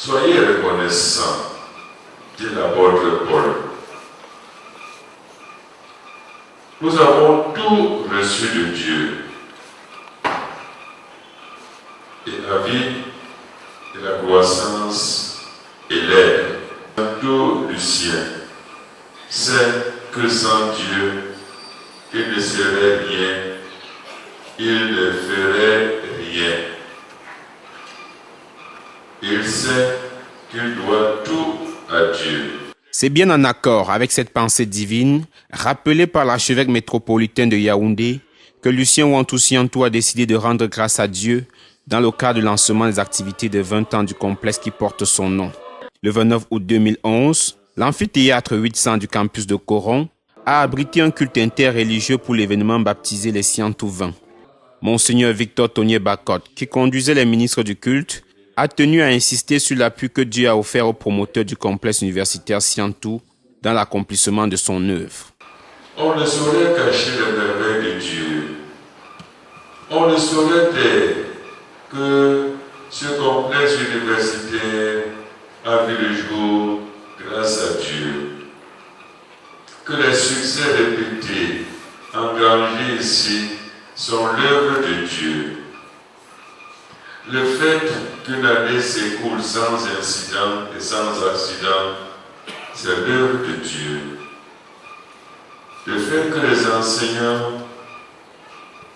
Soyez reconnaissants, dit l'apôtre Paul. Nous avons tout reçu de Dieu. Et la vie, et la croissance, et l'aide, tout du ciel. C'est que sans Dieu, il ne serait rien, il ne ferait rien. Il sait qu'il doit tout à Dieu. C'est bien en accord avec cette pensée divine, rappelée par l'archevêque métropolitain de Yaoundé, que Lucien Ouantou Siantou a décidé de rendre grâce à Dieu dans le cadre du lancement des activités de 20 ans du complexe qui porte son nom. Le 29 août 2011, l'amphithéâtre 800 du campus de Coron a abrité un culte interreligieux pour l'événement baptisé les Siantou 20. Monseigneur Victor Tonier Bakot, qui conduisait les ministres du culte, a tenu à insister sur l'appui que Dieu a offert aux promoteurs du complexe universitaire Siantou dans l'accomplissement de son œuvre. On ne saurait cacher les merveilles de Dieu. On ne saurait taire que ce complexe universitaire a vu le jour grâce à Dieu. Que les succès répétés, engrangés ici, sont l'œuvre de Dieu. Le fait qu'une année s'écoule sans incident et sans accident, c'est l'œuvre de Dieu. Le fait que les enseignants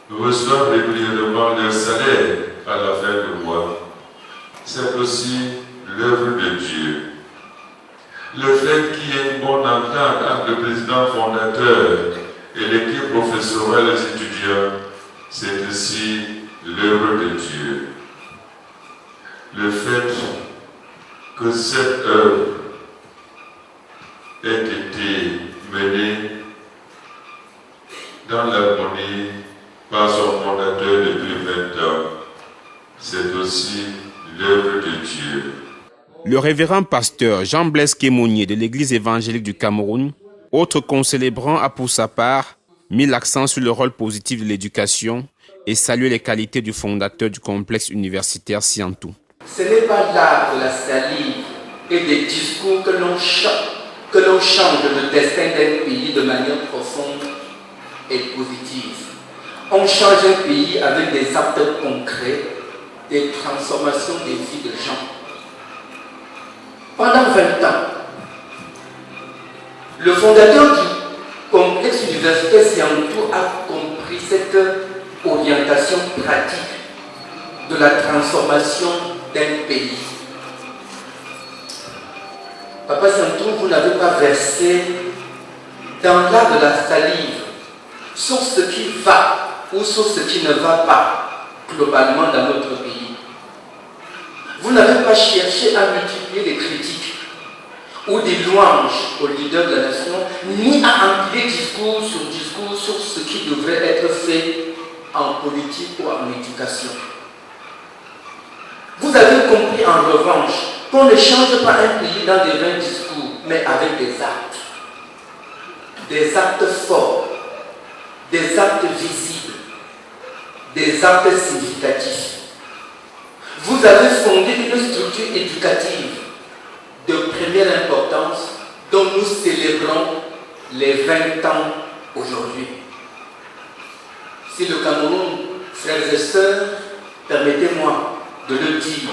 reçoivent régulièrement leur salaire à la fin du mois, c'est aussi l'œuvre de Dieu. Le fait qu'il y ait une bonne entente entre le président fondateur et l'équipe professorale et les étudiants, c'est aussi l'œuvre de Dieu. Le fait que cette œuvre ait été menée dans l'harmonie par son fondateur depuis 20 ans, c'est aussi l'œuvre de Dieu. Le révérend pasteur Jean-Blaise Kémonier de l'église évangélique du Cameroun, autre concélébrant, a pour sa part mis l'accent sur le rôle positif de l'éducation et salué les qualités du fondateur du complexe universitaire Siantou. Ce n'est pas l'art de la salive et des discours que l'on change le destin d'un pays de manière profonde et positive. On change un pays avec des actes concrets, des transformations des vies de gens. Pendant 20 ans, le fondateur du complexe universitaire Siantou a compris cette orientation pratique de la transformation d'un pays. Papa Siantou, vous n'avez pas versé dans l'art de la salive sur ce qui va ou sur ce qui ne va pas globalement dans notre pays. Vous n'avez pas cherché à multiplier les critiques ou des louanges aux leaders de la nation, ni à empiler discours sur ce qui devrait être fait en politique ou en éducation. Vous avez compris en revanche qu'on ne change pas un pays dans des vains discours, mais avec des actes. Des actes forts, des actes visibles, des actes significatifs. Vous avez fondé une structure éducative de première importance dont nous célébrons les 20 ans aujourd'hui. Si le Cameroun, frères et sœurs, permettez-moi de le dire,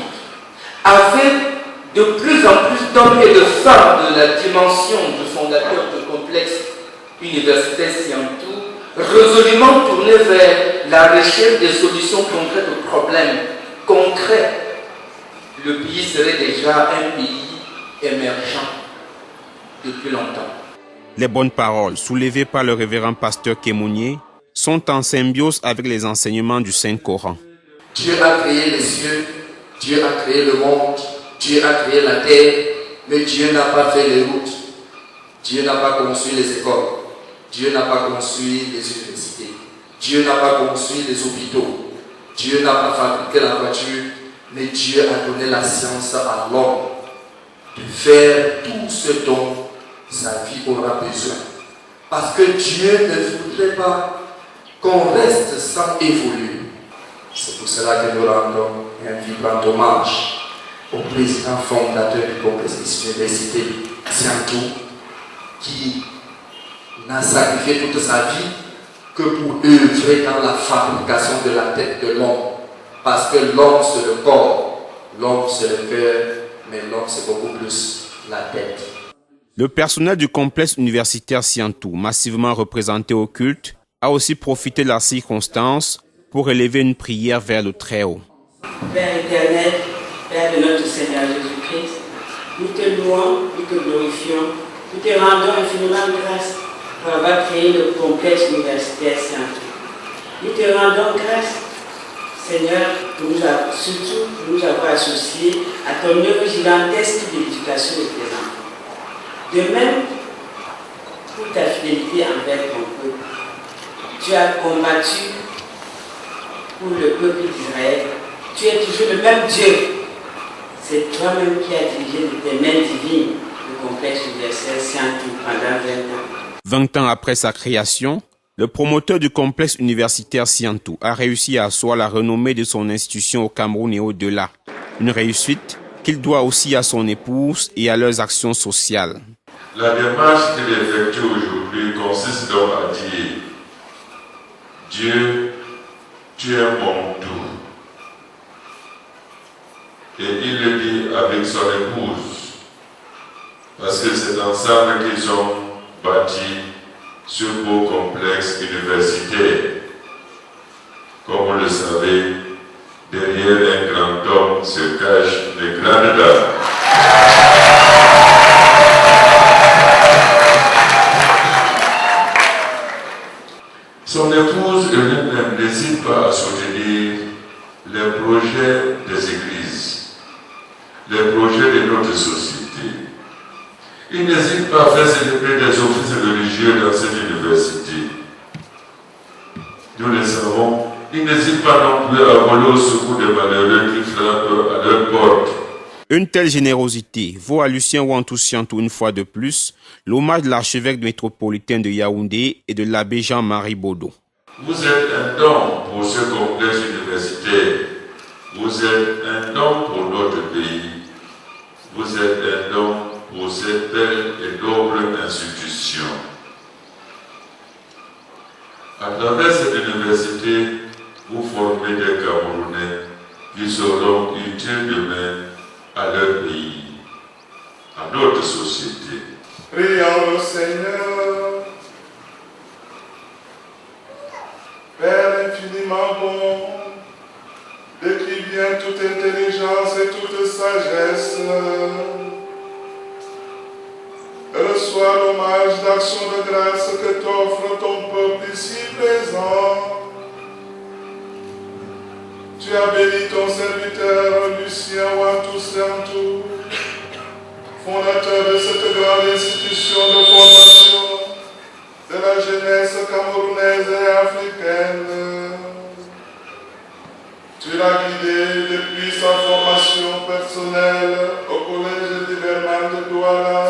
avec de plus en plus d'hommes et de femmes de la dimension du fondateur du complexe universitaire Siantou, résolument tournés vers la recherche des solutions concrètes aux problèmes concrets, le pays serait déjà un pays émergent depuis longtemps. Les bonnes paroles soulevées par le révérend pasteur Kémonier sont en symbiose avec les enseignements du Saint-Coran. Dieu a créé les cieux, Dieu a créé le monde, Dieu a créé la terre, mais Dieu n'a pas fait les routes, Dieu n'a pas construit les écoles, Dieu n'a pas construit les universités, Dieu n'a pas construit les hôpitaux, Dieu n'a pas fabriqué la voiture, mais Dieu a donné la science à l'homme de faire tout ce dont sa vie aura besoin. Parce que Dieu ne voudrait pas qu'on reste sans évoluer. C'est pour cela que nous rendons un vibrant hommage au président fondateur du complexe Université Siantou, qui n'a sacrifié toute sa vie que pour œuvrer dans la fabrication de la tête de l'homme. Parce que l'homme c'est le corps, l'homme c'est le cœur, mais l'homme c'est beaucoup plus la tête. Le personnel du complexe universitaire Siantou, massivement représenté au culte, a aussi profité de la circonstance pour élever une prière vers le Très-Haut. Père éternel, Père de notre Seigneur Jésus-Christ, nous te louons, nous te glorifions, nous te rendons infiniment grâce pour avoir créé le complexe universitaire Siantou. Nous te rendons grâce, Seigneur, surtout pour nous avoir associés à ton œuvre gigantesque d'éducation de tes enfants. De même, pour ta fidélité envers ton peuple, tu as combattu pour le peuple d'Israël. Tu es toujours le même Dieu. C'est toi-même qui as dirigé de tes mains divines le complexe universel Siantou pendant 20 ans. 20 ans après sa création, le promoteur du complexe universitaire Siantou a réussi à asseoir la renommée de son institution au Cameroun et au-delà. Une réussite qu'il doit aussi à son épouse et à leurs actions sociales. La démarche qu'il effectue aujourd'hui consiste donc à dire Dieu, tu es mon tout. Et il le dit avec son épouse, parce que c'est ensemble qu'ils ont bâti ce beau complexe universitaire. Comme vous le savez, derrière un grand homme se cachent des grandes dames. Son épouse elle-même n'hésite pas à soutenir les projets des églises, les projets de notre société. Il n'hésite pas à faire célébrer des offices religieux dans cette université. Nous le savons, il n'hésite pas non plus à voler au secours des malheureux qui frappent à leur porte. Une telle générosité vaut à Lucien Ouantou Siantou une fois de plus l'hommage de l'archevêque métropolitain de Yaoundé et de l'abbé Jean-Marie Baudot. Vous êtes un don pour ce complexe universitaire. Vous êtes un don pour notre pays. Vous êtes un don pour cette belle et noble institution. À travers cette université, vous formez des Camerounais qui seront utiles demain à leur pays, à notre société. Prions le Seigneur. Père infiniment bon, de qui vient toute intelligence et toute sagesse, reçois l'hommage d'action de grâce que t'offre ton peuple ici présent. Tu as béni ton serviteur Lucien Ouantou Siantou, fondateur de cette grande institution de formation de la jeunesse camerounaise et africaine. Tu l'as guidé depuis sa formation personnelle au collège d'Iberman de Douala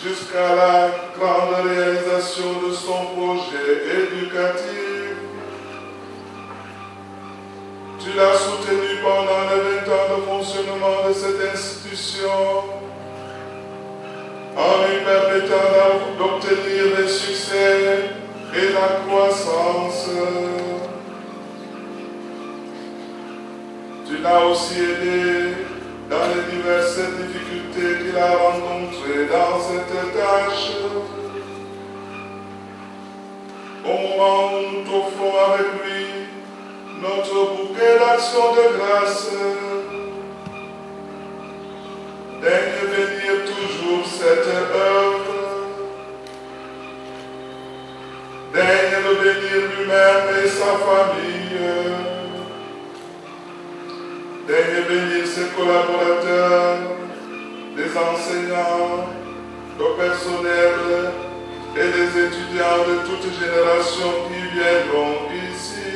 jusqu'à la grande réalisation de son projet éducatif. Tu l'as soutenu pendant les 20 ans de fonctionnement de cette institution, en lui permettant d'obtenir des succès et la croissance. Tu l'as aussi aidé dans les diverses difficultés qu'il a rencontrées dans cette tâche. Au moment où nous t'offrons avec lui notre bouquet d'actions de grâce, daigne bénir toujours cette œuvre, daigne le bénir lui-même et sa famille, daigne bénir ses collaborateurs, les enseignants, le personnel et les étudiants de toute génération qui viendront ici.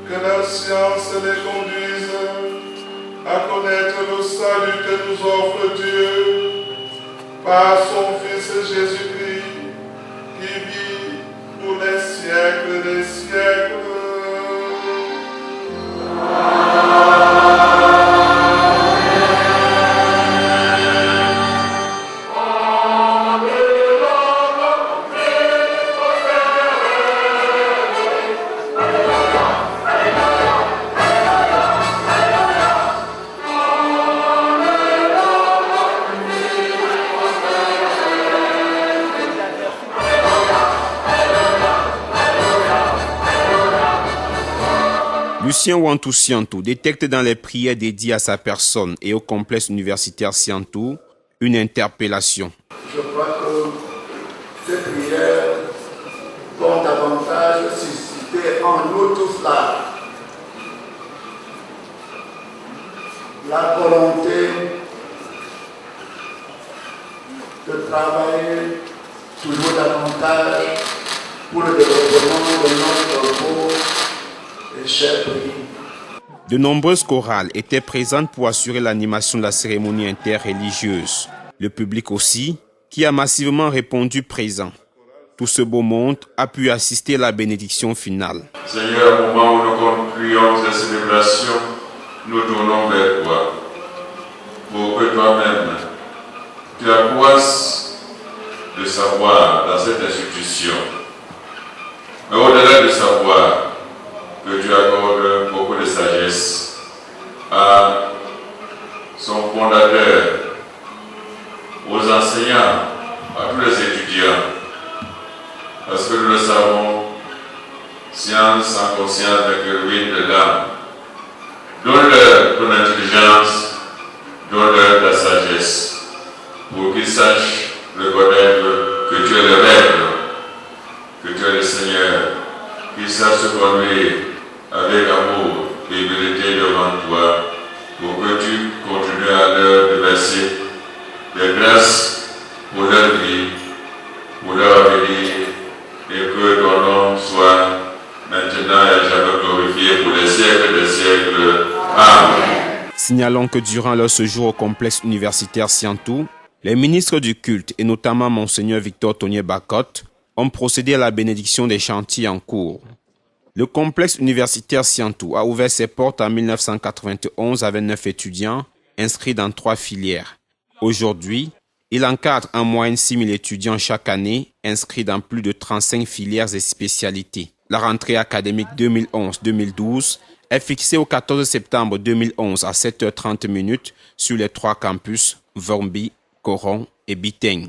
Que la science les conduise à connaître le salut que nous offre Dieu par son Fils Jésus-Christ, qui vit pour les siècles des siècles. Amen. Lucien Wantou Siantou détecte dans les prières dédiées à sa personne et au complexe universitaire Siantou une interpellation. Je crois que ces prières vont davantage susciter en nous tous la volonté de travailler toujours davantage pour le développement de notre beau et cher pays. De nombreuses chorales étaient présentes pour assurer l'animation de la cérémonie interreligieuse. Le public aussi, qui a massivement répondu présent. Tout ce beau monde a pu assister à la bénédiction finale. Seigneur, au moment où nous concluons ces célébrations, nous tournons vers toi, pour que toi-même, tu accroisses le savoir dans cette institution. Mais au-delà du savoir, que tu accordes beaucoup de sagesse à son fondateur, aux enseignants, à tous les étudiants. Parce que nous le savons, science en conscience avec le ruine de l'âme. Donne-leur ton intelligence, donne-leur ta sagesse, pour qu'ils sachent reconnaître que tu es le Maître, que tu es le Seigneur, qu'ils sachent se conduire avec amour et humilité devant toi, pour que tu continues à leur verser des grâces pour leur vie, pour leur avenir, et que ton nom soit maintenant et jamais glorifié pour les siècles des siècles. Amen. Signalons que durant leur séjour au complexe universitaire Siantou, les ministres du culte, et notamment Monseigneur Victor Tonier Bacotte, ont procédé à la bénédiction des chantiers en cours. Le complexe universitaire Siantou a ouvert ses portes en 1991 avec 9 étudiants inscrits dans 3 filières. Aujourd'hui, il encadre en moyenne 6 000 étudiants chaque année inscrits dans plus de 35 filières et spécialités. La rentrée académique 2011-2012 est fixée au 14 septembre 2011 à 7h30 sur les 3 campus Vormbi, Coron et Biteng.